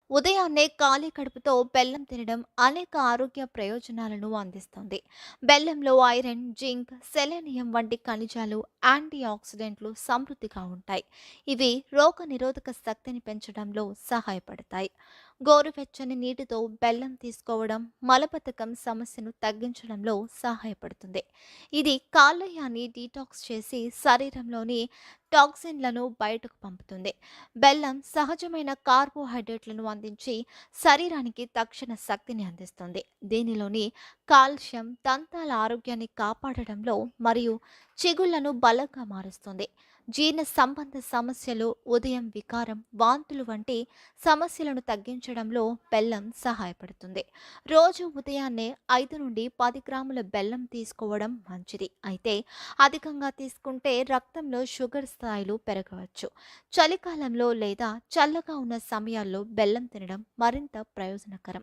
ఉదయాన్నే ఖాళీ కడుపుతో బెల్లం తినడం అనేక ఆరోగ్య ప్రయోజనాలను అందిస్తుంది. బెల్లంలో ఐరన్, జింక్, సెలెనియం వంటి ఖనిజాలు, యాంటీ ఆక్సిడెంట్లు సమృద్ధిగా ఉంటాయి. ఇవి రోగనిరోధక శక్తిని పెంచడంలో సహాయపడతాయి. గోరువెచ్చని నీటితో బెల్లం తీసుకోవడం మలబద్ధకం సమస్యను తగ్గించడంలో సహాయపడుతుంది. ఇది కాలేయాన్ని డీటాక్స్ చేసి శరీరంలోని టాక్సిన్లను బయటకు పంపుతుంది. బెల్లం సహజమైన కార్బోహైడ్రేట్లను అందించి శరీరానికి తక్షణ శక్తిని అందిస్తుంది. దీనిలోని కాల్షియం దంతాల ఆరోగ్యాన్ని కాపాడడంలో మరియు చిగుళ్లను బలంగా మారుస్తుంది. జీర్ణ సంబంధ సమస్యలు, ఉదయం వికారం, వాంతులు వంటి సమస్యలను తగ్గించడంలో బెల్లం సహాయపడుతుంది. రోజు ఉదయాన్నే 5 నుండి 10 గ్రాముల బెల్లం తీసుకోవడం మంచిది. అయితే అధికంగా తీసుకుంటే రక్తంలో షుగర్ స్థాయిలు పెరగవచ్చు. చలికాలంలో లేదా చల్లగా ఉన్న సమయాల్లో బెల్లం తినడం మరింత ప్రయోజనకరం.